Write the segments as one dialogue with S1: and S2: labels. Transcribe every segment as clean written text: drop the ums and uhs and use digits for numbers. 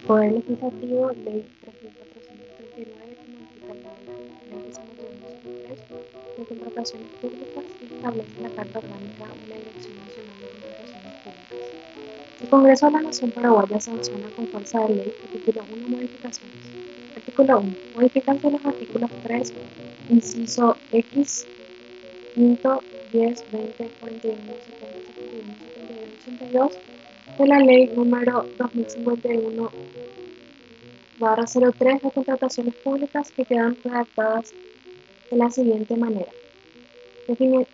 S1: Poder Legislativo, Ley 3439, que modifica la Ley 2051/03 de Contrataciones Públicas y establece la Carta Orgánica de la Dirección Nacional de Contrataciones Públicas. El Congreso de la Nación Paraguaya sanciona con fuerza de ley el título 1 modificaciones. Artículo 1. Modificanse los artículos 3, inciso X, quinto, 10, 20, 41, 70, 71, 71, 82 de la Ley número 2051/03 de Contrataciones Públicas, que quedan redactadas de la siguiente manera.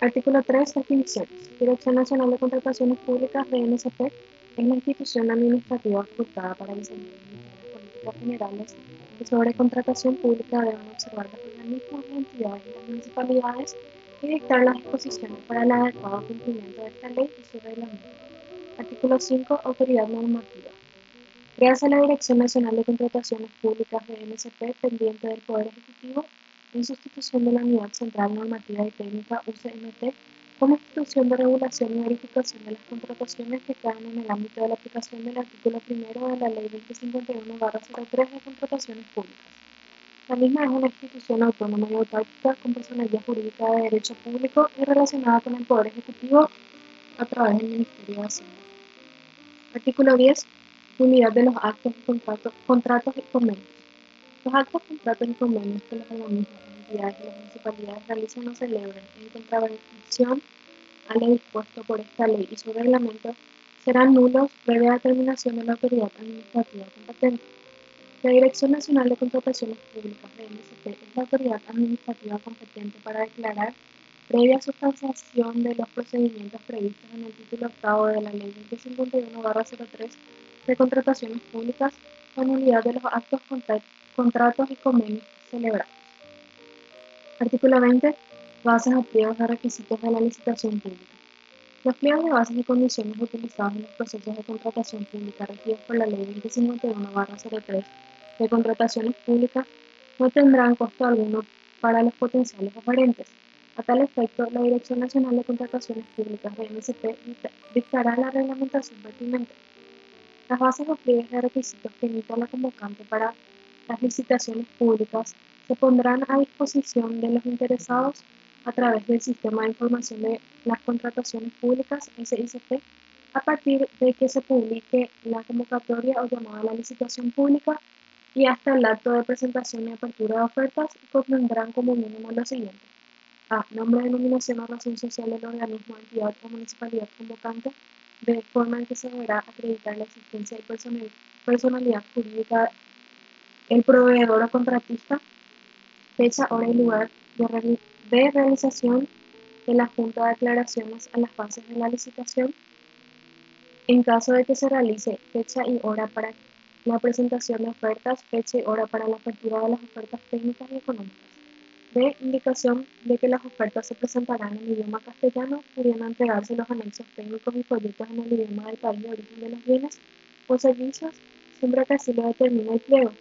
S1: Artículo 3. Definiciones. Dirección Nacional de Contrataciones Públicas, DNCP, es la institución administrativa facultada para diseñar y emitir las políticas generales que sobre contratación pública deben observar los organismos, las entidades y las municipalidades, y dictar las disposiciones para el adecuado cumplimiento de esta ley y su reglamento. Artículo 5. Autoridad normativa. Créase la Dirección Nacional de Contrataciones Públicas, DNCP, pendiente del Poder Ejecutivo, en sustitución de la Unidad Central Normativa y Técnica, UCNT, como institución de regulación y verificación de las contrataciones que quedan en el ámbito de la aplicación del artículo 1 de la Ley 2051/03 de Contrataciones Públicas. La misma es una institución autónoma y autárquica con personalidad jurídica de derecho público y relacionada con el Poder Ejecutivo a través del Ministerio de Hacienda. Artículo 10. Unidad de los actos y contratos y convenios. Los actos, contratos y convenios que los organismos, las entidades y las municipalidades realizan o celebren en contravención a lo dispuesto por esta ley y su reglamento serán nulos previa determinación de la autoridad administrativa competente. La Dirección Nacional de Contrataciones Públicas, DNCP, es la autoridad administrativa competente para declarar, previa sustanciación de los procedimientos previstos en el título octavo de la Ley 2051/03 de Contrataciones Públicas, la nulidad de los actos, contratos y convenios celebrados. Artículo 20. Bases o pliegos de requisitos de la licitación pública. Los pliegos de bases y condiciones utilizados en los procesos de contratación pública regidos por la Ley 2051/03 de Contrataciones Públicas no tendrán costo alguno para los potenciales oferentes. A tal efecto, la Dirección Nacional de Contrataciones Públicas, DNCP, dictará la reglamentación pertinente. Las bases o pliegues de requisitos que emita la convocante para las licitaciones públicas se pondrán a disposición de los interesados a través del Sistema de Información de las Contrataciones Públicas, SICP, a partir de que se publique la convocatoria o llamada a la licitación pública y hasta el acto de presentación y apertura de ofertas, y contendrán como mínimo lo siguiente: A. Nombre, denominación o razón social del organismo, entidad o municipalidad convocante, de forma en que se deberá acreditar la existencia y personalidad jurídica el proveedor o contratista, fecha, hora y lugar de realización de la junta de aclaraciones a las bases de la licitación, en caso de que se realice, fecha y hora para la presentación de ofertas, fecha y hora para la apertura de las ofertas técnicas y económicas. B. Indicación de que las ofertas se presentarán en idioma castellano, pudiendo entregarse los anexos técnicos y folletos en el idioma del país de origen de los bienes o servicios, siempre que así lo determine el pliego.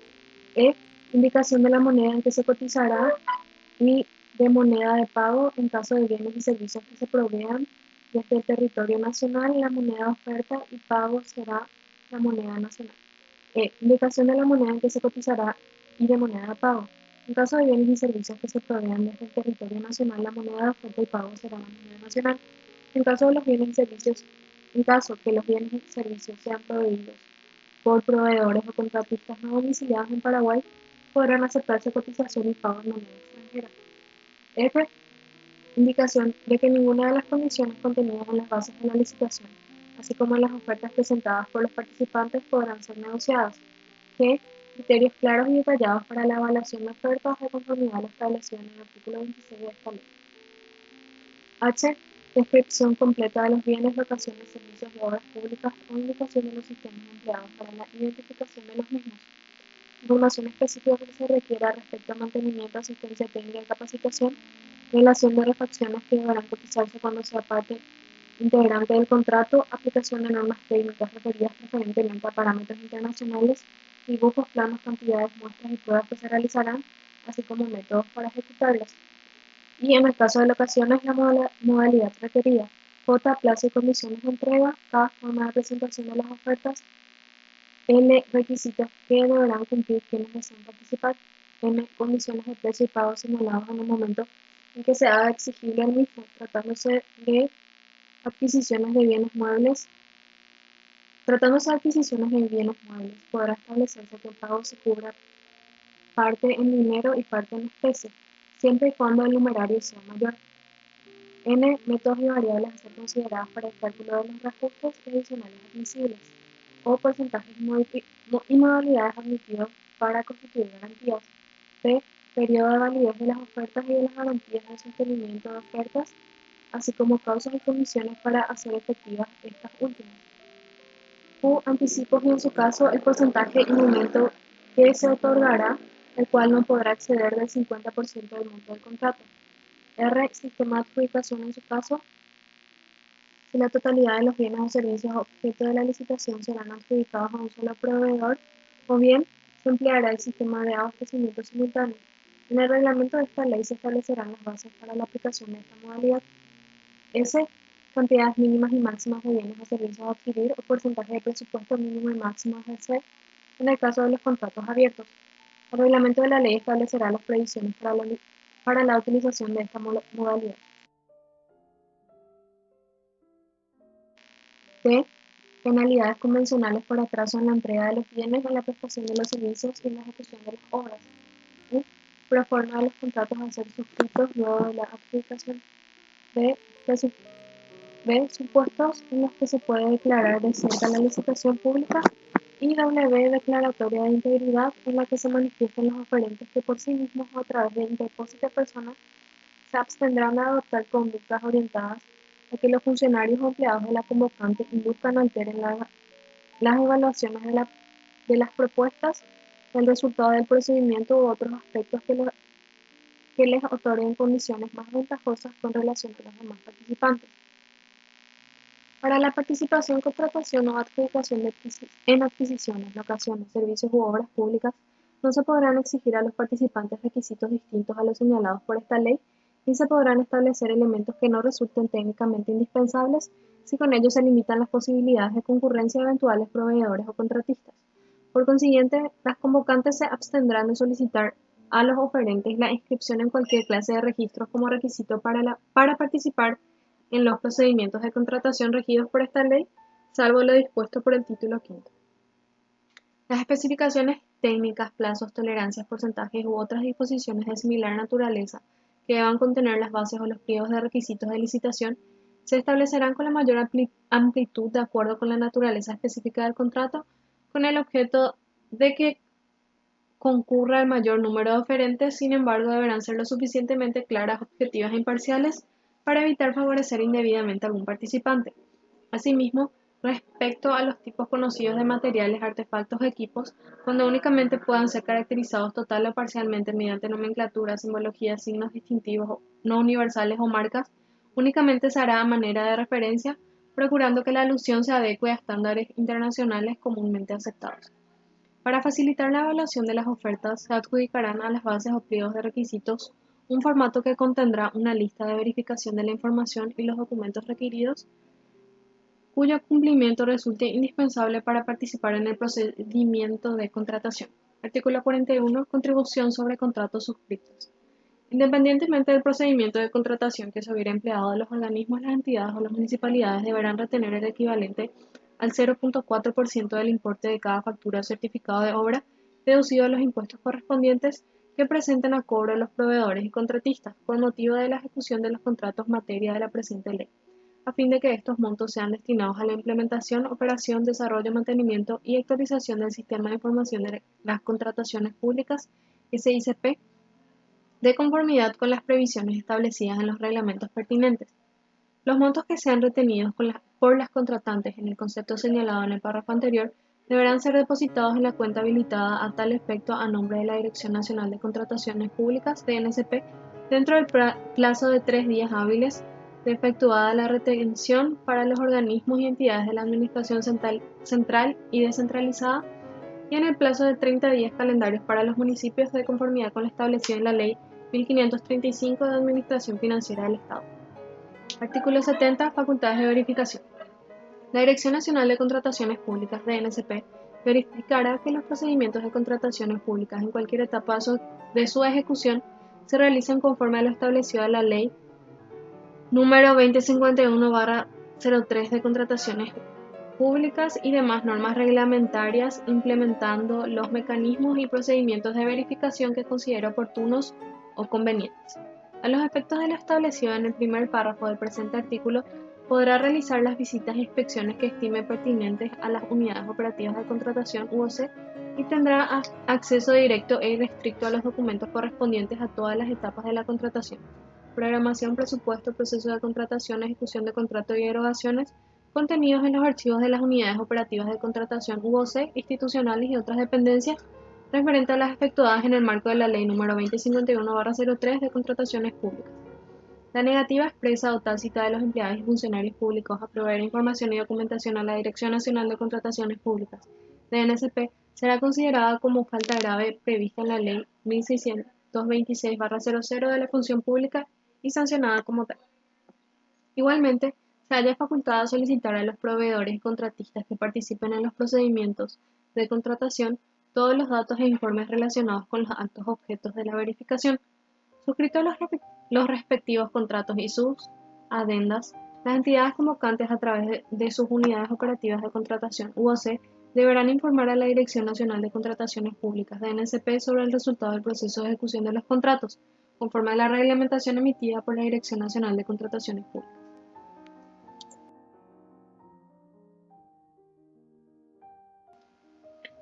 S1: E. Indicación de la moneda en que se cotizará y de moneda de pago en caso de bienes y servicios que se provean desde el territorio nacional. La moneda de oferta y pago será la moneda nacional. E. Indicación de la moneda en que se cotizará y de moneda de pago. En caso de bienes y servicios que se provean desde el territorio nacional, la moneda de oferta y pago será la moneda nacional. En caso que los bienes y servicios sean proveídos por proveedores o contratistas no domiciliados en Paraguay, podrán aceptarse cotización y pago en moneda extranjera. F. Indicación de que ninguna de las condiciones contenidas en las bases de la licitación, así como en las ofertas presentadas por los participantes, podrán ser negociadas. G. Criterios claros y detallados para la evaluación de ofertas de conformidad a lo establecido en el artículo 26 de esta ley. H. Descripción completa de los bienes, locaciones, servicios y obras públicas o indicación de los sistemas empleados para la identificación de los mismos. Información específica que se requiera respecto a mantenimiento, asistencia técnica y capacitación, relación de refacciones que deberán cotizarse cuando sea parte integrante del contrato, aplicación de normas técnicas referidas preferentemente a parámetros internacionales, dibujos, planos, cantidades, muestras y pruebas que se realizarán, así como métodos para ejecutarlas. Y en el caso de locaciones, la modalidad requerida: J. Plazo y condiciones de entrega. K. Forma de presentación de las ofertas. L. Requisitos que deberán cumplir quienes desean participar. M. Condiciones de precio y pago señalados en el momento en que se haga exigible el mismo, tratándose de adquisiciones de bienes muebles. Podrá establecerse que el pago se cubra parte en dinero y parte en especie, siempre y cuando el numerario sea mayor. N. Métodos y variables a ser consideradas para el cálculo de los reajustes adicionales admisibles, o porcentajes y modalidades admitidos para constituir garantías. P. Periodo de validez de las ofertas y de las garantías de sostenimiento de ofertas, así como causas y condiciones para hacer efectivas estas últimas. Q. Anticipos y en su caso el porcentaje y momento que se otorgará, el cual no podrá exceder del 50% del monto del contrato. R. Sistema de adjudicación en su caso, si la totalidad de los bienes o servicios objeto de la licitación serán adjudicados a un solo proveedor, o bien se empleará el sistema de abastecimiento simultáneo. En el reglamento de esta ley se establecerán las bases para la aplicación de esta modalidad. S. Cantidades mínimas y máximas de bienes o servicios a adquirir o porcentaje de presupuesto mínimo y máximo a ejercer en el caso de los contratos abiertos. El reglamento de la ley establecerá las previsiones para la utilización de esta modalidad. D. Penalidades convencionales por atraso en la entrega de los bienes, en la prestación de los servicios y en la ejecución de las obras. U. Proforma de los contratos a ser suscritos luego de la adjudicación. B. Supuestos en los que se puede declarar desierta la licitación pública. Y W. Declaratoria de integridad, en la que se manifiesten los oferentes que por sí mismos o a través de interpósita persona se abstendrán de adoptar conductas orientadas a que los funcionarios o empleados de la convocante induzcan o alteren las evaluaciones de las propuestas, el resultado del procedimiento u otros aspectos que les otorguen condiciones más ventajosas con relación con los demás participantes. Para la participación, contratación o adjudicación en adquisiciones, locaciones, servicios u obras públicas, no se podrán exigir a los participantes requisitos distintos a los señalados por esta ley, ni se podrán establecer elementos que no resulten técnicamente indispensables si con ello se limitan las posibilidades de concurrencia de eventuales proveedores o contratistas. Por consiguiente, las convocantes se abstendrán de solicitar a los oferentes la inscripción en cualquier clase de registros como requisito para participar en los procedimientos de contratación regidos por esta ley, salvo lo dispuesto por el título quinto. Las especificaciones técnicas, plazos, tolerancias, porcentajes u otras disposiciones de similar naturaleza que deban contener las bases o los pliegos de requisitos de licitación se establecerán con la mayor amplitud de acuerdo con la naturaleza específica del contrato, con el objeto de que concurra el mayor número de oferentes. Sin embargo, deberán ser lo suficientemente claras, objetivas e imparciales para evitar favorecer indebidamente a algún participante. Asimismo, respecto a los tipos conocidos de materiales, artefactos o equipos, cuando únicamente puedan ser caracterizados total o parcialmente mediante nomenclatura, simbología, signos distintivos no universales o marcas, únicamente se hará a manera de referencia, procurando que la alusión se adecue a estándares internacionales comúnmente aceptados. Para facilitar la evaluación de las ofertas, se adjudicarán a las bases o pliegos de requisitos un formato que contendrá una lista de verificación de la información y los documentos requeridos, cuyo cumplimiento resulte indispensable para participar en el procedimiento de contratación. Artículo 41. Contribución sobre contratos suscritos. Independientemente del procedimiento de contratación que se hubiera empleado, los organismos, las entidades o las municipalidades deberán retener el equivalente al 0.4% del importe de cada factura o certificado de obra, deducido de los impuestos correspondientes que presenten a cobro los proveedores y contratistas, por motivo de la ejecución de los contratos materia de la presente ley, a fin de que estos montos sean destinados a la implementación, operación, desarrollo, mantenimiento y actualización del Sistema de Información de las Contrataciones Públicas, SICP, de conformidad con las previsiones establecidas en los reglamentos pertinentes. Los montos que sean retenidos por las contratantes en el concepto señalado en el párrafo anterior deberán ser depositados en la cuenta habilitada a tal efecto a nombre de la Dirección Nacional de Contrataciones Públicas, DNSP, dentro del plazo de 3 días hábiles de efectuada la retención para los organismos y entidades de la Administración Central y descentralizada, y en el plazo de 30 días calendarios para los municipios, de conformidad con lo establecido en la Ley 1535 de Administración Financiera del Estado. Artículo 70. Facultades de verificación. La Dirección Nacional de Contrataciones Públicas, DNSP, verificará que los procedimientos de contrataciones públicas en cualquier etapa de su ejecución se realicen conforme a lo establecido en la Ley número 2051/03 de contrataciones públicas y demás normas reglamentarias, implementando los mecanismos y procedimientos de verificación que considere oportunos o convenientes. A los efectos de lo establecido en el primer párrafo del presente artículo, podrá realizar las visitas e inspecciones que estime pertinentes a las unidades operativas de contratación UOC y tendrá acceso directo e irrestricto a los documentos correspondientes a todas las etapas de la contratación: programación, presupuesto, proceso de contratación, ejecución de contrato y erogaciones, contenidos en los archivos de las unidades operativas de contratación UOC, institucionales y otras dependencias, referente a las efectuadas en el marco de la Ley número 2051/03 de contrataciones públicas. La negativa expresa o tácita de los empleados y funcionarios públicos a proveer información y documentación a la Dirección Nacional de Contrataciones Públicas, DNSP, será considerada como falta grave prevista en la Ley 1626/00 de la Función Pública y sancionada como tal. Igualmente, se halla facultada solicitar a los proveedores y contratistas que participen en los procedimientos de contratación todos los datos e informes relacionados con los actos objetos de la verificación, suscritos los respectivos contratos y sus adendas. Las entidades convocantes, a través de sus unidades operativas de contratación UOC, deberán informar a la Dirección Nacional de Contrataciones Públicas, DNSP, sobre el resultado del proceso de ejecución de los contratos, conforme a la reglamentación emitida por la Dirección Nacional de Contrataciones Públicas.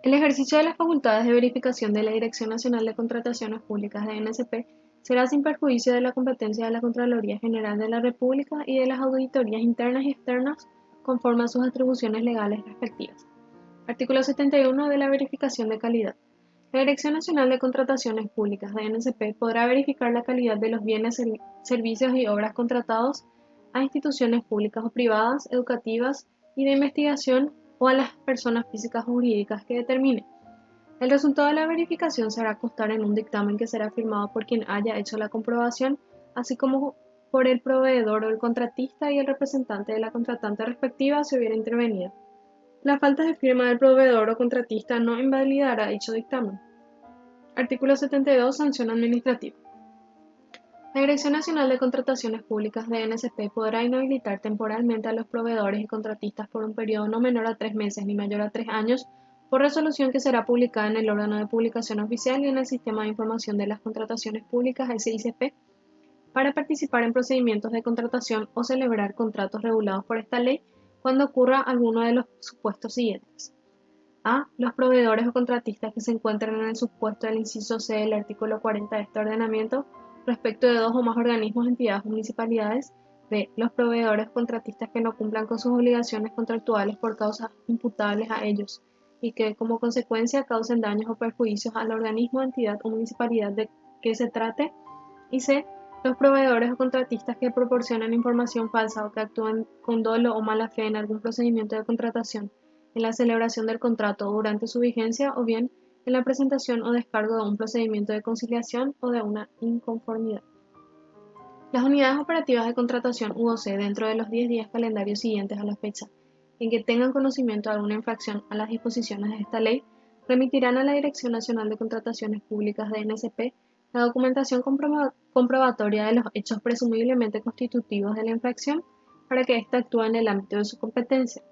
S1: El ejercicio de las facultades de verificación de la Dirección Nacional de Contrataciones Públicas, DNSP, será sin perjuicio de la competencia de la Contraloría General de la República y de las auditorías internas y externas, conforme a sus atribuciones legales respectivas. Artículo 71 de la verificación de calidad. La Dirección Nacional de Contrataciones Públicas, DNSP, podrá verificar la calidad de los bienes, servicios y obras contratados a instituciones públicas o privadas, educativas y de investigación, o a las personas físicas o jurídicas que determine. El resultado de la verificación se hará constar en un dictamen que será firmado por quien haya hecho la comprobación, así como por el proveedor o el contratista y el representante de la contratante respectiva si hubiera intervenido. La falta de firma del proveedor o contratista no invalidará dicho dictamen. Artículo 72. Sanción administrativa. La Dirección Nacional de Contrataciones Públicas, DNSP, podrá inhabilitar temporalmente a los proveedores y contratistas por un periodo no menor a 3 meses ni mayor a 3 años, por resolución que será publicada en el órgano de publicación oficial y en el Sistema de Información de las Contrataciones Públicas, SICP, para participar en procedimientos de contratación o celebrar contratos regulados por esta ley cuando ocurra alguno de los supuestos siguientes. A. Los proveedores o contratistas que se encuentren en el supuesto del inciso C del artículo 40 de este ordenamiento respecto de 2 o más organismos, entidades o municipalidades. B. Los proveedores o contratistas que no cumplan con sus obligaciones contractuales por causas imputables a ellos y que, como consecuencia, causen daños o perjuicios al organismo, entidad o municipalidad de que se trate. Y C. Los proveedores o contratistas que proporcionen información falsa o que actúen con dolo o mala fe en algún procedimiento de contratación, en la celebración del contrato o durante su vigencia, o bien en la presentación o descargo de un procedimiento de conciliación o de una inconformidad. Las unidades operativas de contratación UOC, dentro de los 10 días calendarios siguientes a la fecha en que tengan conocimiento de alguna infracción a las disposiciones de esta ley, remitirán a la Dirección Nacional de Contrataciones Públicas, DNSP, la documentación comprobatoria de los hechos presumiblemente constitutivos de la infracción para que ésta actúe en el ámbito de su competencia.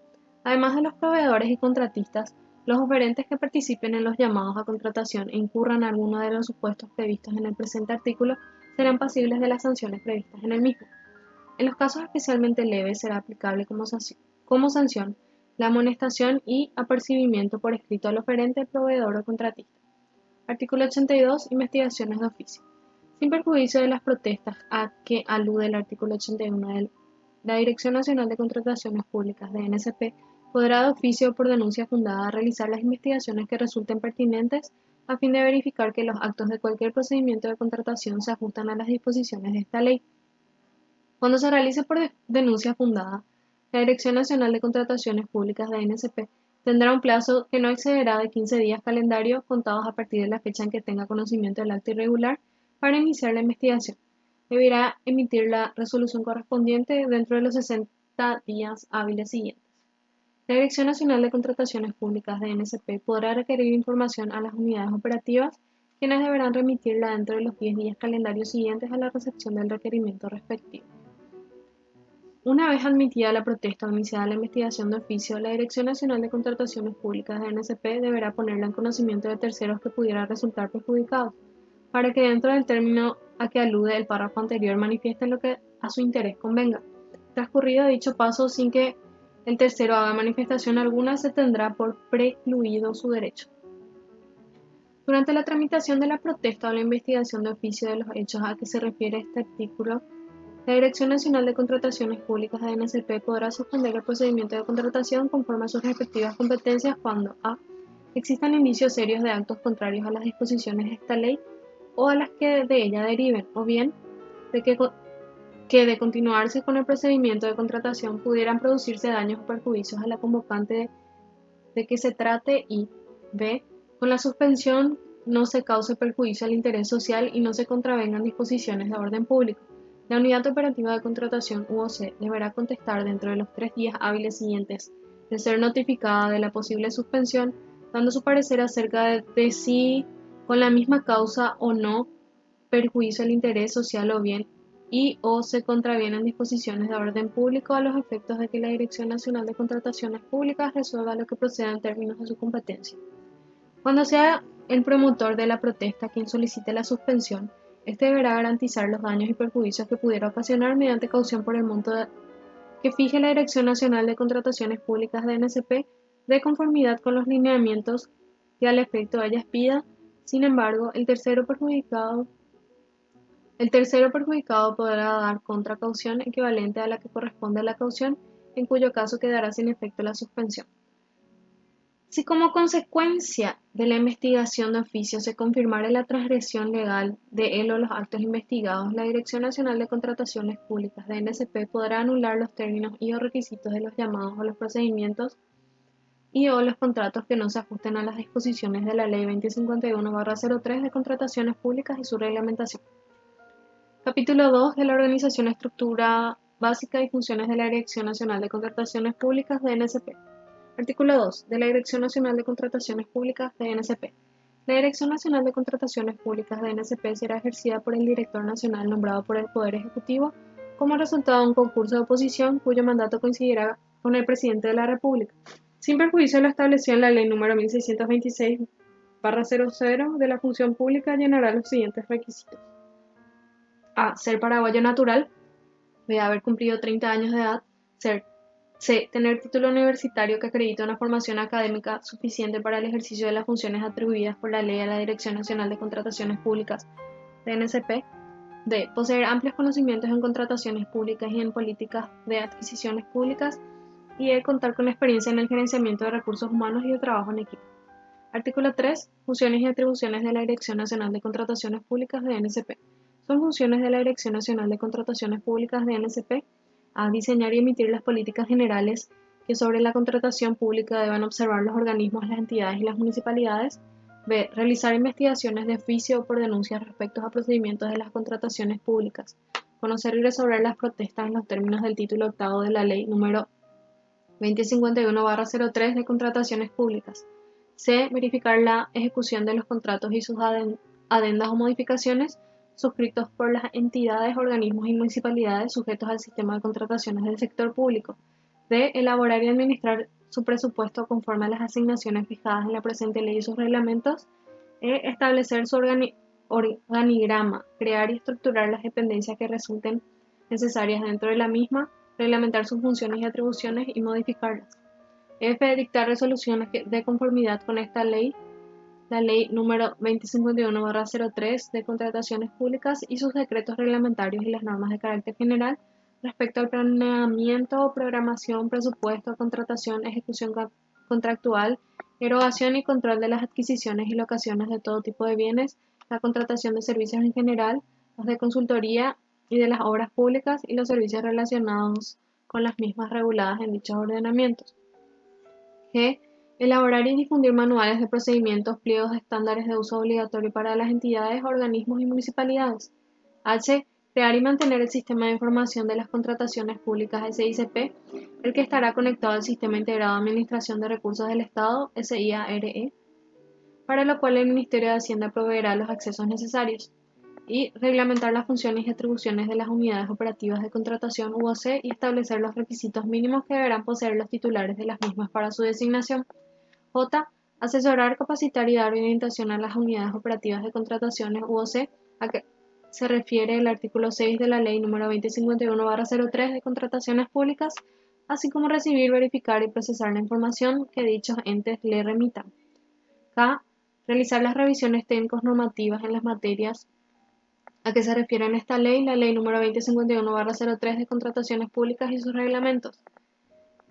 S1: Además de los proveedores y contratistas, los oferentes que participen en los llamados a contratación e incurran alguno de los supuestos previstos en el presente artículo serán pasibles de las sanciones previstas en el mismo. En los casos especialmente leves será aplicable como sanción la amonestación y apercibimiento por escrito al oferente, proveedor o contratista. Artículo 82. Investigaciones de oficio. Sin perjuicio de las protestas a que alude el artículo 81 de la Dirección Nacional de Contrataciones Públicas, DNSP, podrá de oficio o por denuncia fundada realizar las investigaciones que resulten pertinentes a fin de verificar que los actos de cualquier procedimiento de contratación se ajustan a las disposiciones de esta ley. Cuando se realice por denuncia fundada, la Dirección Nacional de Contrataciones Públicas, DNSP, tendrá un plazo que no excederá de 15 días calendario contados a partir de la fecha en que tenga conocimiento del acto irregular para iniciar la investigación. Deberá emitir la resolución correspondiente dentro de los 60 días hábiles siguientes. La Dirección Nacional de Contrataciones Públicas (DNSP) podrá requerir información a las unidades operativas, quienes deberán remitirla dentro de los 10 días calendarios siguientes a la recepción del requerimiento respectivo. Una vez admitida la protesta o iniciada la investigación de oficio, la Dirección Nacional de Contrataciones Públicas (DNSP) deberá ponerla en conocimiento de terceros que pudieran resultar perjudicados, para que dentro del término a que alude el párrafo anterior manifiesten lo que a su interés convenga. Transcurrido dicho paso sin que el tercero haga manifestación alguna, se tendrá por precluido su derecho. Durante la tramitación de la protesta o la investigación de oficio de los hechos a que se refiere este artículo, la Dirección Nacional de Contrataciones Públicas (DNSP) podrá suspender el procedimiento de contratación conforme a sus respectivas competencias cuando a. existan indicios serios de actos contrarios a las disposiciones de esta ley o a las que de ella deriven, o bien de que de continuarse con el procedimiento de contratación pudieran producirse daños o perjuicios a la convocante de que se trate y b. con la suspensión no se cause perjuicio al interés social y no se contravengan disposiciones de orden público. La Unidad Operativa de Contratación UOC deberá contestar dentro de los 3 días hábiles siguientes de ser notificada de la posible suspensión, dando su parecer acerca de si con la misma causa o no perjuicio al interés social o bien y o se contravienen disposiciones de orden público a los efectos de que la Dirección Nacional de Contrataciones Públicas resuelva lo que proceda en términos de su competencia. Cuando sea el promotor de la protesta quien solicite la suspensión, este deberá garantizar los daños y perjuicios que pudiera ocasionar mediante caución por el monto que fije la Dirección Nacional de Contrataciones Públicas (DNSP) de conformidad con los lineamientos que al efecto ella pida. Sin embargo, el tercero perjudicado podrá dar contracaución equivalente a la que corresponde a la caución, en cuyo caso quedará sin efecto la suspensión. Si como consecuencia de la investigación de oficio se confirmare la transgresión legal de él o los actos investigados, la Dirección Nacional de Contrataciones Públicas (DNSP) podrá anular los términos y o requisitos de los llamados o los procedimientos y o los contratos que no se ajusten a las disposiciones de la Ley 2051/03 de Contrataciones Públicas y su reglamentación. Capítulo 2 de la Organización, Estructura Básica y Funciones de la Dirección Nacional de Contrataciones Públicas (DNSP). Artículo 2 de la Dirección Nacional de Contrataciones Públicas (DNSP). La Dirección Nacional de Contrataciones Públicas (DNSP) será ejercida por el Director Nacional nombrado por el Poder Ejecutivo como resultado de un concurso de oposición cuyo mandato coincidirá con el Presidente de la República, sin perjuicio de lo establecido en la Ley número 1626/00 de la Función Pública. Llenará los siguientes requisitos: a. Ser paraguayo natural. B. Haber cumplido 30 años de edad. C. Tener título universitario que acredite una formación académica suficiente para el ejercicio de las funciones atribuidas por la ley a la Dirección Nacional de Contrataciones Públicas (DNSP). D. Poseer amplios conocimientos en contrataciones públicas y en políticas de adquisiciones públicas. Y E. Contar con experiencia en el gerenciamiento de recursos humanos y de trabajo en equipo. Artículo 3. Funciones y atribuciones de la Dirección Nacional de Contrataciones Públicas (DNSP). Son funciones de la Dirección Nacional de Contrataciones Públicas (DNSP) a. Diseñar y emitir las políticas generales que sobre la contratación pública deban observar los organismos, las entidades y las municipalidades. B. Realizar investigaciones de oficio o por denuncias respecto a procedimientos de las contrataciones públicas. Conocer y resolver las protestas en los términos del título octavo de la Ley número 2051/03 de Contrataciones Públicas. C. Verificar la ejecución de los contratos y sus adendas o modificaciones suscritos por las entidades, organismos y municipalidades sujetos al sistema de contrataciones del sector público. D. Elaborar y administrar su presupuesto conforme a las asignaciones fijadas en la presente ley y sus reglamentos. E. Establecer su organigrama, crear y estructurar las dependencias que resulten necesarias dentro de la misma, reglamentar sus funciones y atribuciones y modificarlas. F. Dictar resoluciones de conformidad con esta ley, la Ley número 2051/03 de Contrataciones Públicas y sus decretos reglamentarios y las normas de carácter general respecto al planeamiento, programación, presupuesto, contratación, ejecución contractual, erogación y control de las adquisiciones y locaciones de todo tipo de bienes, la contratación de servicios en general, los de consultoría y de las obras públicas y los servicios relacionados con las mismas reguladas en dichos ordenamientos. G. Elaborar y difundir manuales de procedimientos, pliegos de estándares de uso obligatorio para las entidades, organismos y municipalidades. H. Crear y mantener el Sistema de Información de las Contrataciones Públicas SICP, el que estará conectado al Sistema Integrado de Administración de Recursos del Estado SIARE, para lo cual el Ministerio de Hacienda proveerá los accesos necesarios. Y reglamentar las funciones y atribuciones de las unidades operativas de contratación UOC y establecer los requisitos mínimos que deberán poseer los titulares de las mismas para su designación. J. Asesorar, capacitar y dar orientación a las unidades operativas de contrataciones UOC, a que se refiere el artículo 6 de la Ley número 2051/03 de Contrataciones Públicas, así como recibir, verificar y procesar la información que dichos entes le remitan. K. Realizar las revisiones técnicos normativas en las materias a que se refiere esta ley, la Ley número 2051/03 de Contrataciones Públicas y sus reglamentos.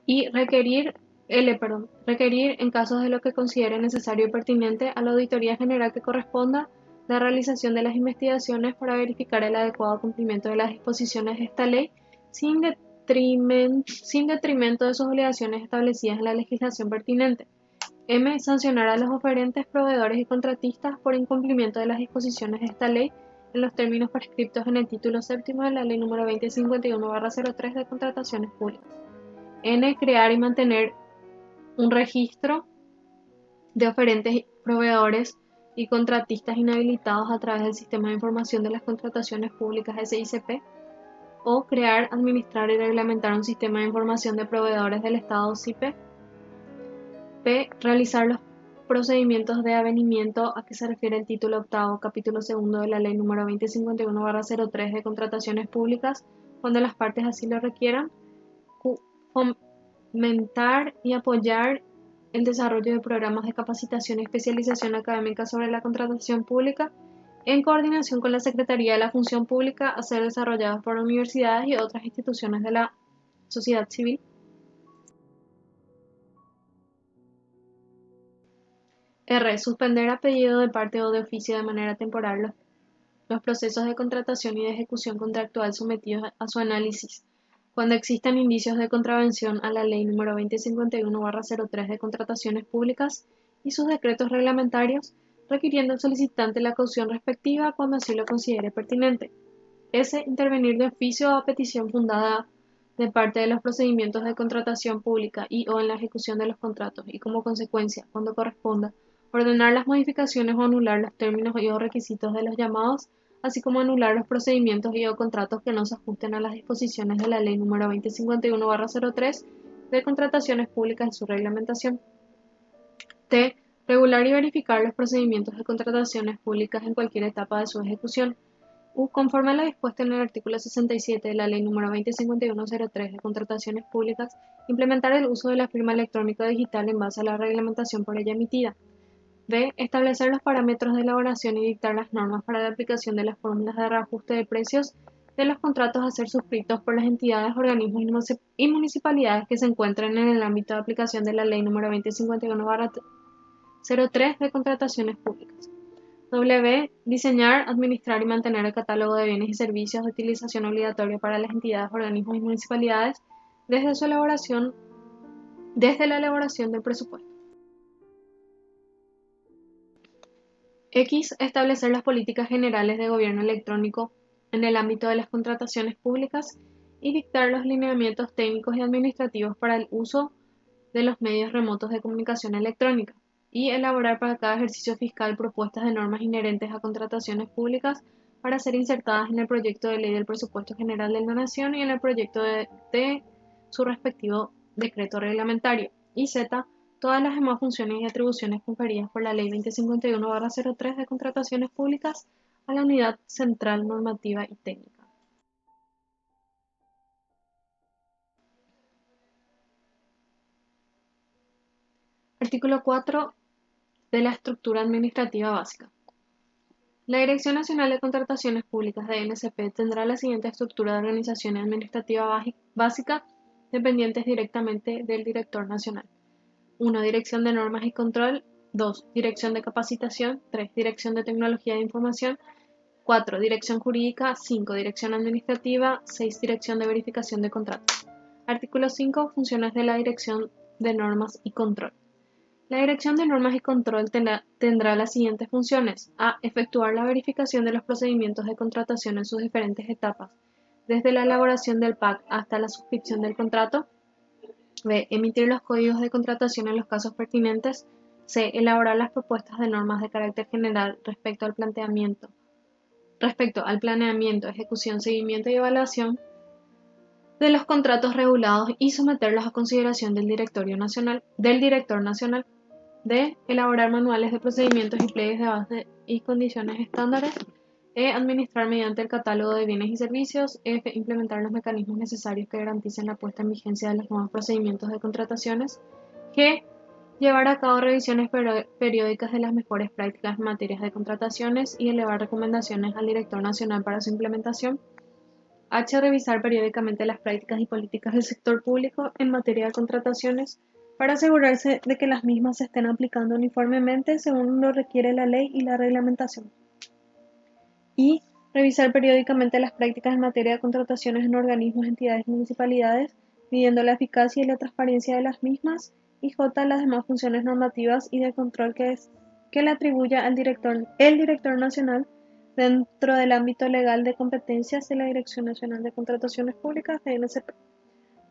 S1: Y requerir, en casos de lo que considere necesario y pertinente, a la Auditoría General que corresponda la realización de las investigaciones para verificar el adecuado cumplimiento de las disposiciones de esta ley sin detrimento de sus obligaciones establecidas en la legislación pertinente. M. Sancionar a los oferentes, proveedores y contratistas por incumplimiento de las disposiciones de esta ley en los términos prescriptos en el título séptimo de la Ley número 2051/03 de Contrataciones Públicas. N. Crear y mantener un registro de oferentes, proveedores y contratistas inhabilitados a través del Sistema de Información de las Contrataciones Públicas SICP. O crear, administrar y reglamentar un sistema de información de proveedores del Estado SIPE. P. Realizar los procedimientos de avenimiento a que se refiere el título octavo, capítulo segundo de la Ley número 2051/03 de Contrataciones Públicas, cuando las partes así lo requieran. Q. Fomentar y apoyar el desarrollo de programas de capacitación y especialización académica sobre la contratación pública, en coordinación con la Secretaría de la Función Pública, a ser desarrollados por universidades y otras instituciones de la sociedad civil. R. Suspender a pedido de parte o de oficio de manera temporal los procesos de contratación y de ejecución contractual sometidos a su análisis, cuando existan indicios de contravención a la Ley número 2051/03 de Contrataciones Públicas y sus decretos reglamentarios, requiriendo al solicitante la caución respectiva cuando así lo considere pertinente. S. Intervenir de oficio a petición fundada de parte de los procedimientos de contratación pública y/o en la ejecución de los contratos y, como consecuencia, cuando corresponda, ordenar las modificaciones o anular los términos y/o requisitos de los llamados, así como anular los procedimientos y/o contratos que no se ajusten a las disposiciones de la Ley número 2051/03 de Contrataciones Públicas y su reglamentación. T. Regular y verificar los procedimientos de contrataciones públicas en cualquier etapa de su ejecución. U. Conforme a lo dispuesto en el artículo 67 de la Ley número 2051/03 de Contrataciones Públicas, implementar el uso de la firma electrónica digital en base a la reglamentación por ella emitida. B. Establecer los parámetros de elaboración y dictar las normas para la aplicación de las fórmulas de reajuste de precios de los contratos a ser suscritos por las entidades, organismos y municipalidades que se encuentren en el ámbito de aplicación de la Ley número 2051/03 de Contrataciones Públicas. W. Diseñar, administrar y mantener el catálogo de bienes y servicios de utilización obligatoria para las entidades, organismos y municipalidades desde la elaboración del presupuesto. X. Establecer las políticas generales de gobierno electrónico en el ámbito de las contrataciones públicas y dictar los lineamientos técnicos y administrativos para el uso de los medios remotos de comunicación electrónica. Y elaborar para cada ejercicio fiscal propuestas de normas inherentes a contrataciones públicas para ser insertadas en el proyecto de ley del presupuesto general de la Nación y en el proyecto de su respectivo decreto reglamentario. Y Z. Todas las demás funciones y atribuciones conferidas por la Ley 2051/03 de Contrataciones Públicas a la Unidad Central Normativa y Técnica. Artículo 4 de la Estructura Administrativa Básica. La Dirección Nacional de Contrataciones Públicas de NCP tendrá la siguiente estructura de organización administrativa básica, dependientes directamente del Director Nacional. 1. Dirección de Normas y Control. 2. Dirección de Capacitación. 3. Dirección de Tecnología de Información. 4. Dirección Jurídica. 5. Dirección Administrativa. 6. Dirección de Verificación de Contratos. Artículo 5. Funciones de la Dirección de Normas y Control. La Dirección de Normas y Control tendrá las siguientes funciones: a. Efectuar la verificación de los procedimientos de contratación en sus diferentes etapas, desde la elaboración del PAC hasta la suscripción del contrato. B. Emitir los códigos de contratación en los casos pertinentes. C. Elaborar las propuestas de normas de carácter general respecto al planeamiento, ejecución, seguimiento y evaluación de los contratos regulados y someterlos a consideración del Director Nacional. D. Elaborar manuales de procedimientos y pliegues de base y condiciones estándares. E. Administrar mediante el catálogo de bienes y servicios. F. Implementar los mecanismos necesarios que garanticen la puesta en vigencia de los nuevos procedimientos de contrataciones. G. Llevar a cabo revisiones periódicas de las mejores prácticas en materias de contrataciones y elevar recomendaciones al Director Nacional para su implementación. H. Revisar periódicamente las prácticas y políticas del sector público en materia de contrataciones para asegurarse de que las mismas se estén aplicando uniformemente según lo requiere la ley y la reglamentación. Y. Revisar periódicamente las prácticas en materia de contrataciones en organismos, entidades y municipalidades, midiendo la eficacia y la transparencia de las mismas. Y J. Las demás funciones normativas y de control que le atribuya el Director Nacional dentro del ámbito legal de competencias de la Dirección Nacional de Contrataciones Públicas, DNCP.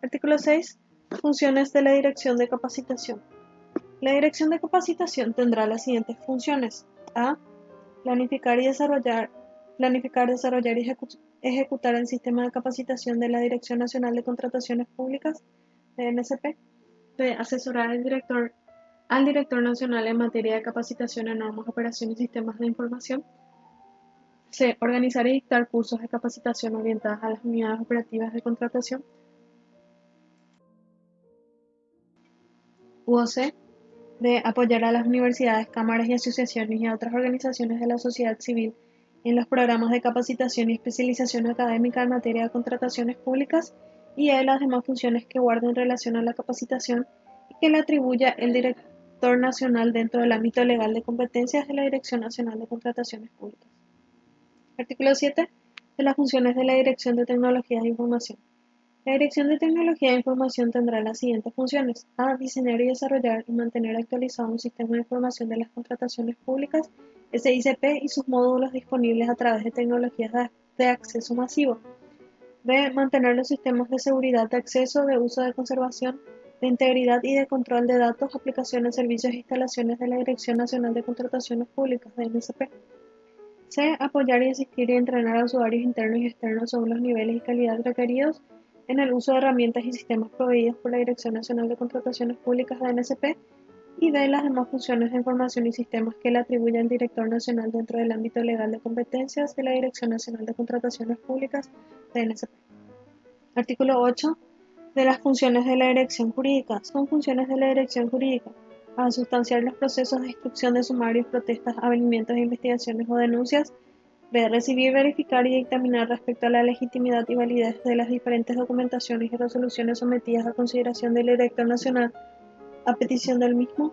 S1: Artículo 6. Funciones de la Dirección de Capacitación. La Dirección de Capacitación tendrá las siguientes funciones: a. Planificar, desarrollar y ejecutar el sistema de capacitación de la Dirección Nacional de Contrataciones Públicas, DNCP. B. Asesorar al Director Nacional en materia de capacitación en normas, operaciones y sistemas de información. C. Organizar y dictar cursos de capacitación orientadas a las unidades operativas de contratación. C. D. Apoyar a las universidades, cámaras y asociaciones y a otras organizaciones de la sociedad civil en los programas de capacitación y especialización académica en materia de contrataciones públicas. Y E. Las demás funciones que guarden relación a la capacitación y que le atribuya el Director Nacional dentro del ámbito legal de competencias de la Dirección Nacional de Contrataciones Públicas. Artículo 7. De las funciones de la Dirección de Tecnologías de Información. La Dirección de Tecnología de Información tendrá las siguientes funciones: a. Diseñar y desarrollar y mantener actualizado un sistema de información de las contrataciones públicas, SICP, y sus módulos disponibles a través de tecnologías de acceso masivo. B. Mantener los sistemas de seguridad de acceso, de uso, de conservación, de integridad y de control de datos, aplicaciones, servicios e instalaciones de la Dirección Nacional de Contrataciones Públicas, DNCP. C. Apoyar y asistir y entrenar a usuarios internos y externos según los niveles y calidad requeridos en el uso de herramientas y sistemas proveídos por la Dirección Nacional de Contrataciones Públicas, DNCP. Y D. Las demás funciones de información y sistemas que le atribuya el Director Nacional dentro del ámbito legal de competencias de la Dirección Nacional de Contrataciones Públicas, DNCP. Artículo 8. De las funciones de la Dirección Jurídica. Son funciones de la Dirección Jurídica: a. Sustanciar los procesos de instrucción de sumarios, protestas, avenimientos de investigaciones o denuncias. B. Recibir, verificar y dictaminar respecto a la legitimidad y validez de las diferentes documentaciones y resoluciones sometidas a consideración del Director Nacional a petición del mismo.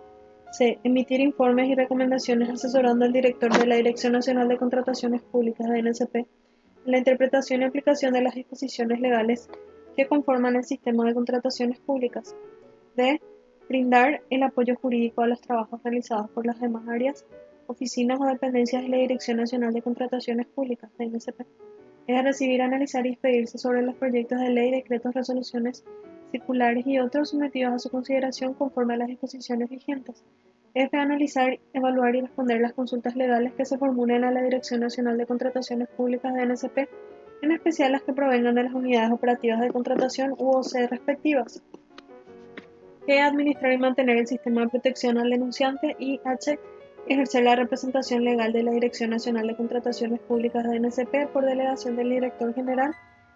S1: C. Emitir informes y recomendaciones asesorando al director de la Dirección Nacional de Contrataciones Públicas, DNCP, en la interpretación y aplicación de las disposiciones legales que conforman el sistema de contrataciones públicas. D. Brindar el apoyo jurídico a los trabajos realizados por las demás áreas, oficinas o dependencias de la Dirección Nacional de Contrataciones Públicas, DNCP. Es recibir, analizar y expedirse sobre los proyectos de ley, decretos, resoluciones, circulares y otros sometidos a su consideración conforme a las disposiciones vigentes. F. Analizar, evaluar y responder las consultas legales que se formulen a la Dirección Nacional de Contrataciones Públicas, DNCP, en especial las que provengan de las unidades operativas de contratación u OC respectivas. G. Administrar y mantener el sistema de protección al denunciante. Y H. Ejercer la representación legal de la Dirección Nacional de Contrataciones Públicas, DNCP, por delegación del Director General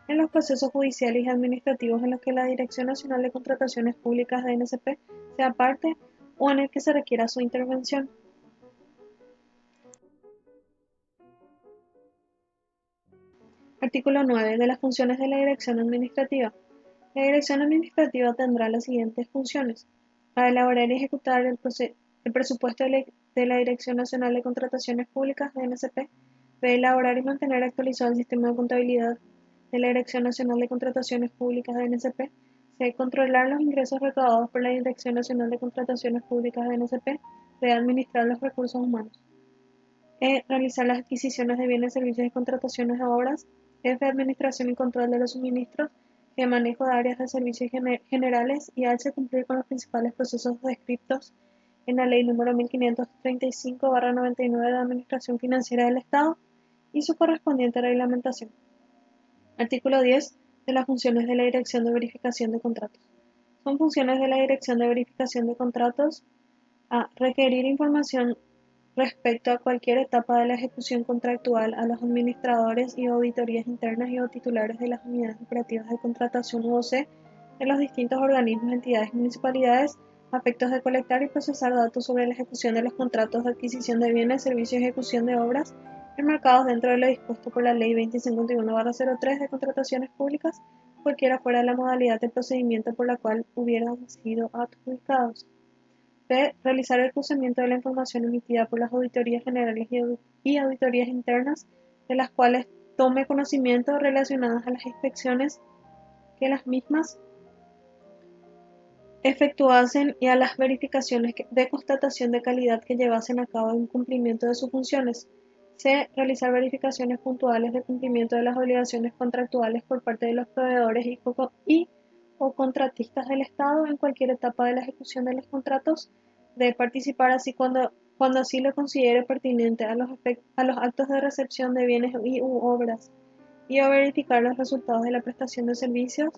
S1: en los procesos judiciales y administrativos en los que la Dirección Nacional de Contrataciones Públicas, DNCP, sea parte o en el que se requiera su intervención. Artículo 9. De las funciones de la Dirección Administrativa. La Dirección Administrativa tendrá las siguientes funciones: a. Elaborar y ejecutar el presupuesto de la Dirección Nacional de Contrataciones Públicas, DNCP. B. Elaborar y mantener actualizado el sistema de contabilidad de la Dirección Nacional de Contrataciones Públicas, DNCP. C. Controlar los ingresos recaudados por la Dirección Nacional de Contrataciones Públicas de NSP. D. Administrar los recursos humanos. E. Realizar las adquisiciones de bienes, servicios y contrataciones de obras. F. Administración y control de los suministros. G. Manejo de áreas de servicios generales. Y H. Cumplir con los principales procesos descritos en la Ley número 1535/99 de Administración Financiera del Estado y su correspondiente reglamentación. Artículo 10 de las funciones de la Dirección de Verificación de Contratos. Son funciones de la Dirección de Verificación de Contratos: a. Requerir información respecto a cualquier etapa de la ejecución contractual a los administradores y auditorías internas y o titulares de las unidades operativas de contratación UOC de los distintos organismos, entidades y municipalidades, a efectos de colectar y procesar datos sobre la ejecución de los contratos de adquisición de bienes, servicios y ejecución de obras enmarcados dentro de lo dispuesto por la Ley 2051/03 de Contrataciones Públicas, cualquiera fuera la modalidad de procedimiento por la cual hubieran sido adjudicados. B. Realizar el cruzamiento de la información emitida por las auditorías generales y auditorías internas, de las cuales tome conocimiento, relacionadas a las inspecciones que las mismas efectuasen y a las verificaciones de constatación de calidad que llevasen a cabo en cumplimiento de sus funciones. C. Realizar verificaciones puntuales de cumplimiento de las obligaciones contractuales por parte de los proveedores y o contratistas del Estado en cualquier etapa de la ejecución de los contratos. D. Participar así cuando así lo considere pertinente a los actos de recepción de bienes u obras y o verificar los resultados de la prestación de servicios.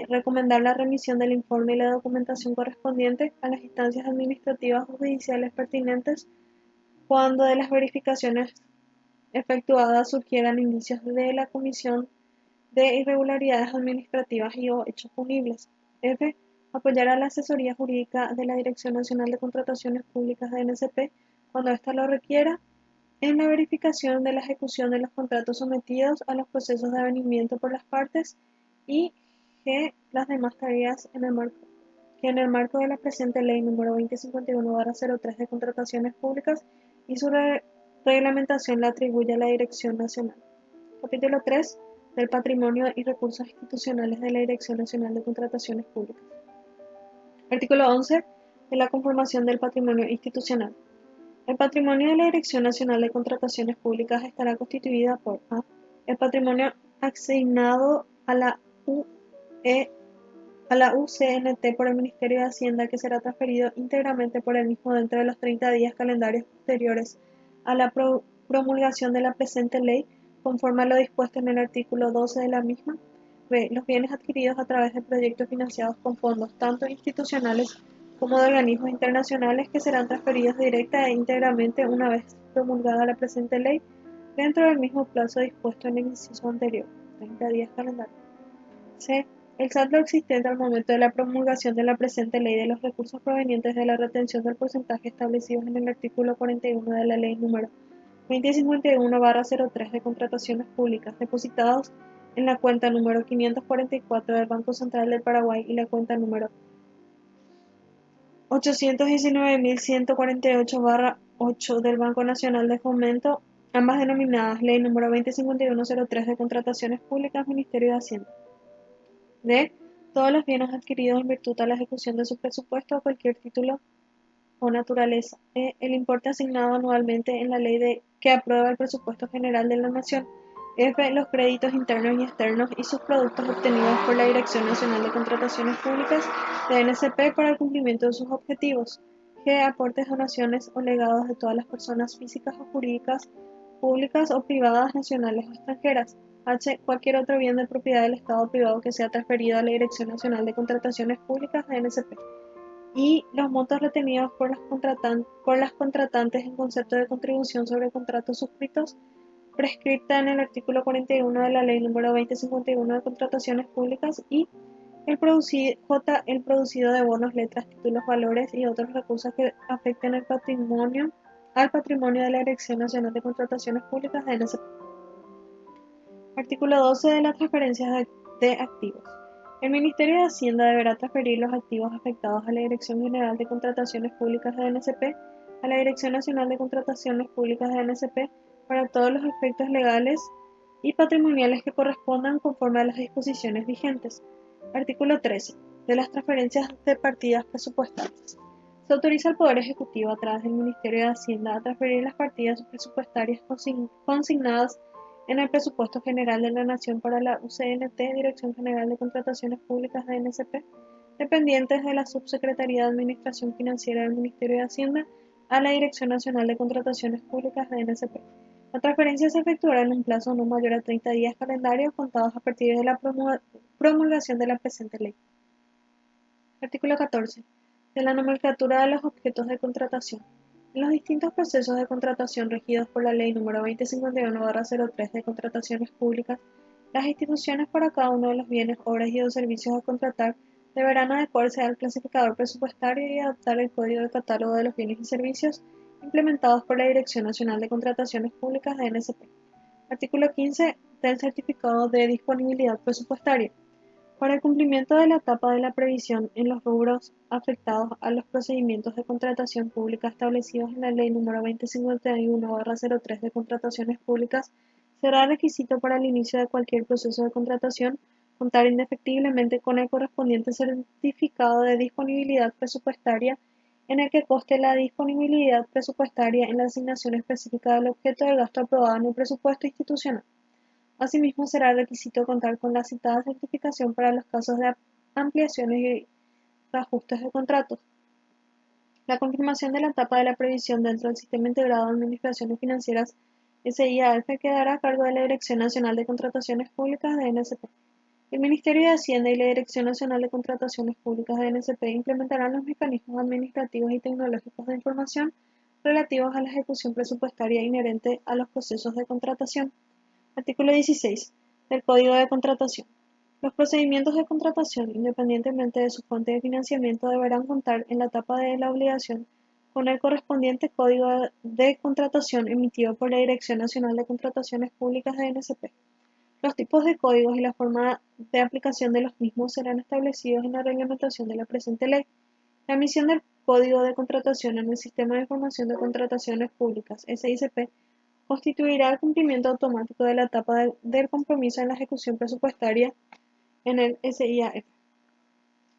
S1: Recomendar la remisión del informe y la documentación correspondiente a las instancias administrativas o judiciales pertinentes cuando de las verificaciones efectuadas surgieran indicios de la comisión de irregularidades administrativas y o hechos punibles. F. Apoyar a la asesoría jurídica de la Dirección Nacional de Contrataciones Públicas de NSP cuando ésta lo requiera en la verificación de la ejecución de los contratos sometidos a los procesos de avenimiento por las partes. Y G. Las demás tareas en el marco de la presente Ley número 2051/03 de Contrataciones Públicas y su reglamentación la atribuye a la Dirección Nacional. Capítulo 3 del Patrimonio y Recursos Institucionales de la Dirección Nacional de Contrataciones Públicas. Artículo 11 de la conformación del patrimonio institucional. El patrimonio de la Dirección Nacional de Contrataciones Públicas estará constituido por a. El patrimonio asignado a la UCNT por el Ministerio de Hacienda, que será transferido íntegramente por el mismo dentro de los 30 días calendarios posteriores a la promulgación de la presente ley, conforme a lo dispuesto en el artículo 12 de la misma. B. Los bienes adquiridos a través de proyectos financiados con fondos tanto institucionales como de organismos internacionales, que serán transferidos directa e íntegramente una vez promulgada la presente ley, dentro del mismo plazo dispuesto en el inciso anterior, 30 días calendarios. C. El saldo existente al momento de la promulgación de la presente ley de los recursos provenientes de la retención del porcentaje establecidos en el artículo 41 de la Ley número 2051/03 de Contrataciones Públicas, depositados en la cuenta número 544 del Banco Central del Paraguay y la cuenta número 819.148/8 del Banco Nacional de Fomento, ambas denominadas Ley número 2051/03 de Contrataciones Públicas, Ministerio de Hacienda. D. Todos los bienes adquiridos en virtud a la ejecución de su presupuesto a cualquier título o naturaleza. E. El importe asignado anualmente en la ley que aprueba el presupuesto general de la Nación. F. Los créditos internos y externos y sus productos obtenidos por la Dirección Nacional de Contrataciones Públicas de NSP para el cumplimiento de sus objetivos. G. Aportes, donaciones o legados de todas las personas físicas o jurídicas, públicas o privadas, nacionales o extranjeras. H. Cualquier otro bien de propiedad del Estado o privado que sea transferido a la Dirección Nacional de Contrataciones Públicas de NSP. Y los montos retenidos por las contratantes en concepto de contribución sobre contratos suscritos, prescripta en el artículo 41 de la Ley número 2051 de Contrataciones Públicas. Y el producido de bonos, letras, títulos, valores y otros recursos que afecten al patrimonio de la Dirección Nacional de Contrataciones Públicas de NSP. Artículo 12 de las transferencias de activos. El Ministerio de Hacienda deberá transferir los activos afectados a la Dirección General de Contrataciones Públicas de NSP, a la Dirección Nacional de Contrataciones Públicas de NSP, para todos los efectos legales y patrimoniales que correspondan conforme a las disposiciones vigentes. Artículo 13. de las transferencias de partidas presupuestarias. Se autoriza al Poder Ejecutivo a través del Ministerio de Hacienda a transferir las partidas presupuestarias consignadas en el Presupuesto General de la Nación para la UCNT, Dirección General de Contrataciones Públicas de NSP, dependientes de la Subsecretaría de Administración Financiera del Ministerio de Hacienda, a la Dirección Nacional de Contrataciones Públicas de NSP. La transferencia se efectuará en un plazo no mayor a 30 días calendarios contados a partir de la promulgación de la presente ley. Artículo 14. De la nomenclatura de los objetos de contratación. En los distintos procesos de contratación regidos por la Ley nº 2051/03 de Contrataciones Públicas, las instituciones para cada uno de los bienes, obras y o servicios a contratar deberán adecuarse al clasificador presupuestario y adoptar el Código de Catálogo de los Bienes y Servicios implementados por la Dirección Nacional de Contrataciones Públicas de NSP. Artículo 15 del Certificado de Disponibilidad Presupuestaria. Para el cumplimiento de la etapa de la previsión en los rubros afectados a los procedimientos de contratación pública establecidos en la Ley nº 2051/03 de Contrataciones Públicas, será requisito para el inicio de cualquier proceso de contratación contar indefectiblemente con el correspondiente certificado de disponibilidad presupuestaria en el que conste la disponibilidad presupuestaria en la asignación específica del objeto del gasto aprobado en el presupuesto institucional. Asimismo, será requisito contar con la citada certificación para los casos de ampliaciones y reajustes de contratos. La confirmación de la etapa de la previsión dentro del Sistema Integrado de Administraciones Financieras SIAF quedará a cargo de la Dirección Nacional de Contrataciones Públicas de NSP. El Ministerio de Hacienda y la Dirección Nacional de Contrataciones Públicas de NSP implementarán los mecanismos administrativos y tecnológicos de información relativos a la ejecución presupuestaria inherente a los procesos de contratación. Artículo 16 del Código de Contratación. Los procedimientos de contratación, independientemente de su fuente de financiamiento, deberán contar en la etapa de la obligación con el correspondiente Código de Contratación emitido por la Dirección Nacional de Contrataciones Públicas de NSP. Los tipos de códigos y la forma de aplicación de los mismos serán establecidos en la reglamentación de la presente ley. La emisión del Código de Contratación en el Sistema de Información de Contrataciones Públicas, SICP, constituirá el cumplimiento automático de la etapa del compromiso en la ejecución presupuestaria en el SIAF.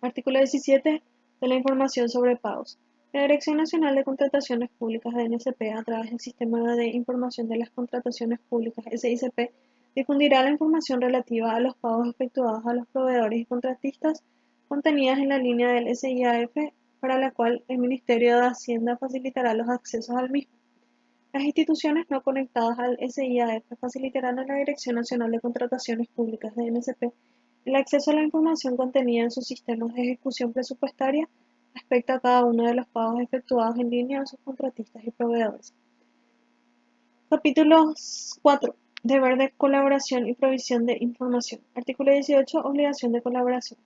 S1: Artículo 17 de la información sobre pagos. La Dirección Nacional de Contrataciones Públicas de NSP, a través del Sistema de Información de las Contrataciones Públicas SICP, difundirá la información relativa a los pagos efectuados a los proveedores y contratistas contenidas en la línea del SIAF, para la cual el Ministerio de Hacienda facilitará los accesos al mismo. Las instituciones no conectadas al SIAF facilitarán a la Dirección Nacional de Contrataciones Públicas de NSP el acceso a la información contenida en sus sistemas de ejecución presupuestaria respecto a cada uno de los pagos efectuados en línea a sus contratistas y proveedores. Capítulo 4. Deber de colaboración y provisión de información. Artículo 18. Obligación de colaboración.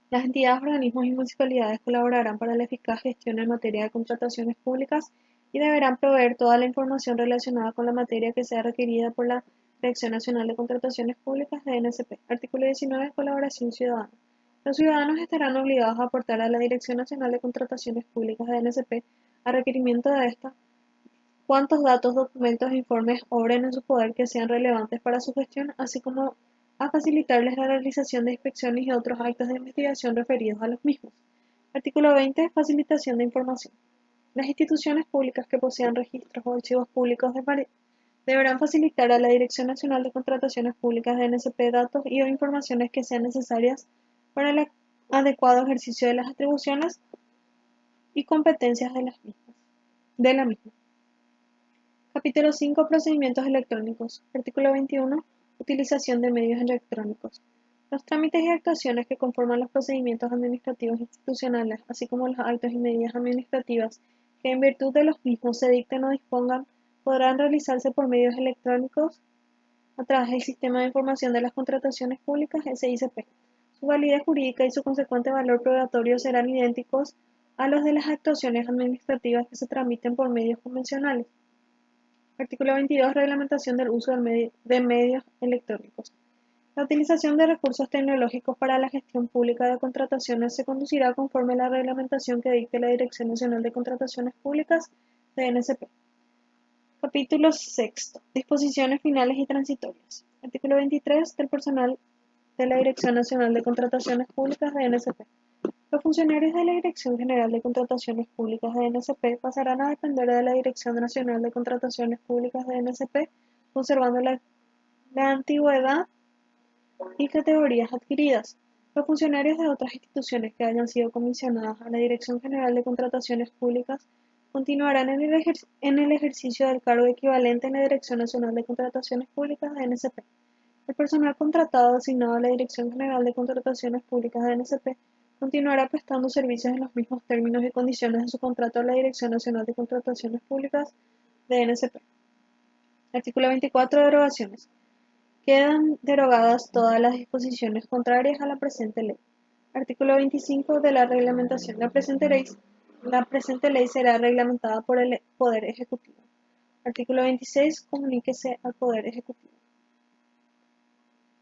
S1: Las entidades, organismos y municipalidades colaborarán para la eficaz gestión en materia de contrataciones públicas y deberán proveer toda la información relacionada con la materia que sea requerida por la Dirección Nacional de Contrataciones Públicas de NSP. Artículo 19. Colaboración ciudadana. Los ciudadanos estarán obligados a aportar a la Dirección Nacional de Contrataciones Públicas de NSP, a requerimiento de esta, cuantos datos, documentos e informes obren en su poder que sean relevantes para su gestión, así como a facilitarles la realización de inspecciones y otros actos de investigación referidos a los mismos. Artículo 20. Facilitación de información. Las instituciones públicas que posean registros o archivos públicos deberán facilitar a la Dirección Nacional de Contrataciones Públicas de NSP datos y o informaciones que sean necesarias para el adecuado ejercicio de las atribuciones y competencias de la misma. Capítulo 5. Procedimientos electrónicos. Artículo 21. Utilización de medios electrónicos. Los trámites y actuaciones que conforman los procedimientos administrativos institucionales, así como los actos y medidas administrativas que en virtud de los mismos se dicten o dispongan, podrán realizarse por medios electrónicos a través del Sistema de Información de las Contrataciones Públicas SICP. Su validez jurídica y su consecuente valor probatorio serán idénticos a los de las actuaciones administrativas que se tramiten por medios convencionales. Artículo 22. Reglamentación del uso de medios electrónicos. La utilización de recursos tecnológicos para la gestión pública de contrataciones se conducirá conforme a la reglamentación que dicte la Dirección Nacional de Contrataciones Públicas de NSP. Capítulo 6. Disposiciones finales y transitorias. Artículo 23. Del personal de la Dirección Nacional de Contrataciones Públicas de NSP. Los funcionarios de la Dirección General de Contrataciones Públicas de NSP pasarán a depender de la Dirección Nacional de Contrataciones Públicas de NSP, conservando la antigüedad y categorías adquiridas. Los funcionarios de otras instituciones que hayan sido comisionadas a la Dirección General de Contrataciones Públicas continuarán en el ejercicio del cargo equivalente en la Dirección Nacional de Contrataciones Públicas de NSP. El personal contratado asignado a la Dirección General de Contrataciones Públicas de NSP continuará prestando servicios en los mismos términos y condiciones de su contrato a la Dirección Nacional de Contrataciones Públicas de NSP. Artículo 24. Derogaciones. Quedan derogadas todas las disposiciones contrarias a la presente ley. Artículo 25 de la reglamentación. La presente ley será reglamentada por el Poder Ejecutivo. Artículo 26. Comuníquese al Poder Ejecutivo.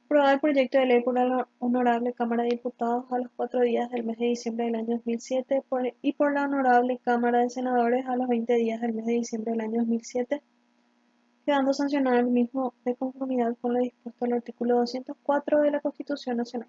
S1: Aprobado el proyecto de ley por la Honorable Cámara de Diputados a los 4 días del mes de diciembre del año 2007 y por la Honorable Cámara de Senadores a los 20 días del mes de diciembre del año 2007, quedando sancionado el mismo de conformidad con lo dispuesto al artículo 204 de la Constitución Nacional.